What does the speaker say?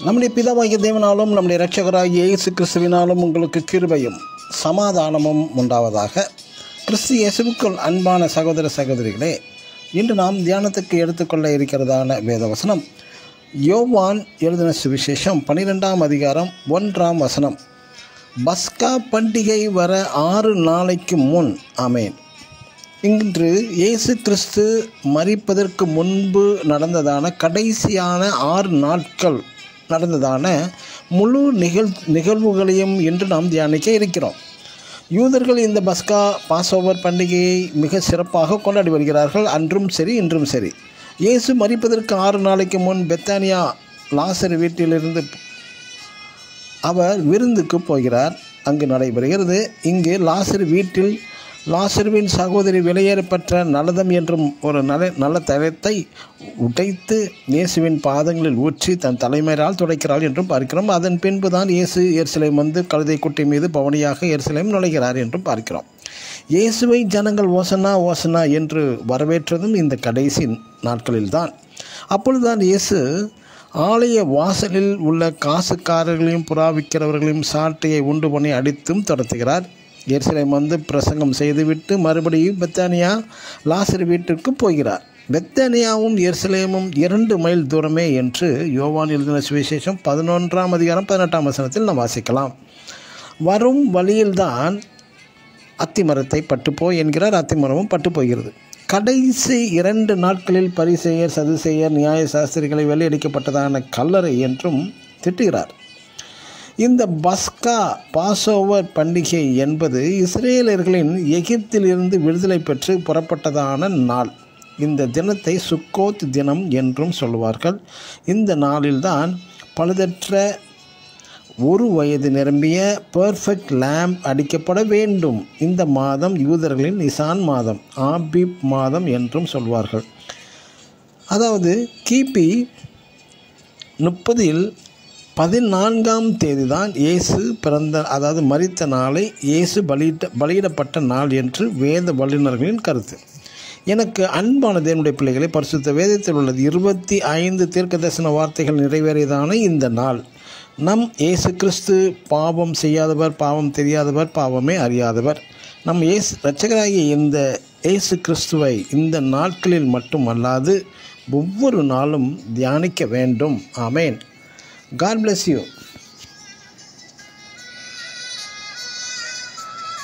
நம்முடைய பிதாவாகிய தேவனாலும் நம்முடைய இரட்சகராகிய இயேசு கிறிஸ்துவினாலும் உங்களுக்கு கிருபையும் சமாதானமும் உண்டாவதாக. கிறிஸ்து இயேசுவுக்குள் அன்பான சகோதர சகோதரிகளே, இன்று நாம் தியானத்துக்கு எடுத்துக்கொள்ள இருக்கிறதான வேதவசனம் யோவான் எழுதின சுவிசேஷம் 12ஆம் அதிகாரம் 1ஆம் வசனம். பஸ்கா பண்டிகை வர 6 நாளைக்கு முன். ஆமேன். இன்று இயேசு கிறிஸ்து மரிப்பதற்கு முன்பு நடந்ததான கடைசியான 6 நாட்கள் நடந்ததான முழு நிகழ்வுகளையும் இன்று நாம் தியானிக்க இருக்கிறோம். யூதர்கள் இந்த பாஸ்ஓவர் பண்டிகையை மிக சிறப்பாக கொண்டாடி வருகிறார்கள். அன்றும் சரி இன்றும் சரி. இயேசு மரிப்பதற்கு 6 நாளைக்கு முன் பெத்தானியா லாசர் வீட்டிலிருந்து அவர் விருந்துக்கு போகிறார். அங்கு நடைபெறுகிறது. இங்கு லாசர் வீட்டில் லாசருவின் சகோதரி வெளியேறப்பட்ட நலதம் என்றும் ஒரு நல்ல தரத்தை உடைத்து இயேசுவின் பாதங்களில் ஊற்றி தன் தலைமையால் துடைக்கிறாள் என்றும் பார்க்கிறோம். அதன் பின்பு தான் இயேசு எருசலேம் வந்து கழுதை குட்டி மீது பவனியாக எருசலேம் நுழைகிறார் என்றும் பார்க்கிறோம். இயேசுவை ஜனங்கள் ஓசனா ஓசனா என்று வரவேற்றதும் இந்த கடைசி நாட்களில்தான். அப்பொழுதுதான் இயேசு ஆலய வாசலில் உள்ள காசுக்காரர்களையும் புறாவிக்கிறவர்களையும் சாட்டையை உண்டு பண்ணி அடித்தும் துரத்துகிறார். எருசலேம் வந்து பிரசங்கம் செய்துவிட்டு மறுபடியும் பெத்தானியா லாசர் வீட்டிற்கு போகிறார். பெத்தானியாவும் எருசலேமும் 2 மைல் தூரமே என்று யோவான் எழுதின சுவிசேஷம் 11ஆம் அதிகாரம் 18ஆம் வசனத்தில் நாம் வாசிக்கலாம். வரும் வழியில்தான் அத்திமரத்தை பட்டுப்போய் என்கிறார். அத்திமரமும் பட்டு போகிறது. கடைசி 2 நாட்களில் பரிசேயர் சதுசேயர் நியாய சாஸ்திரிகளை வெள்ளையடிக்கப்பட்டதான கல்லறை என்றும் திட்டுகிறார். இந்த பாஸ்ஓவர் பண்டிகை என்பது இஸ்ரேலர்களின் எகிப்திலிருந்து விடுதலை பெற்று புறப்பட்டதான நாள். இந்த தினத்தை சுக்கோத் தினம் என்றும் சொல்வார்கள். இந்த நாளில்தான் பழுதற்ற 1 வயது நிரம்பிய பெர்ஃபெக்ட் லேம்ப் அடிக்கப்பட வேண்டும். இந்த மாதம் யூதர்களின் நிசான் மாதம், ஆபிப் மாதம் என்றும் சொல்வார்கள். அதாவது கிபி 30இல் 14ஆம் தேதி தான் இயேசு மரித்த நாளை இயேசு பலியிடப்பட்ட நாள் என்று வேத வல்லுநர்களின் கருத்து. எனக்கு அன்பான தேவனுடைய பிள்ளைகளை, பரிசுத்த வேதத்தில் உள்ளது 25 தீர்க்கதரிசன வார்த்தைகள் நிறைவேறியதான இந்த நாள். நம் இயேசு கிறிஸ்து பாவம் செய்யாதவர், பாவம் தெரியாதவர், பாவமே அறியாதவர். நம் இரட்சகராகிய இந்த இயேசு கிறிஸ்துவை இந்த நாட்களில் மட்டும் அல்லாது ஒவ்வொரு நாளும் தியானிக்க வேண்டும். ஆமேன். God bless you.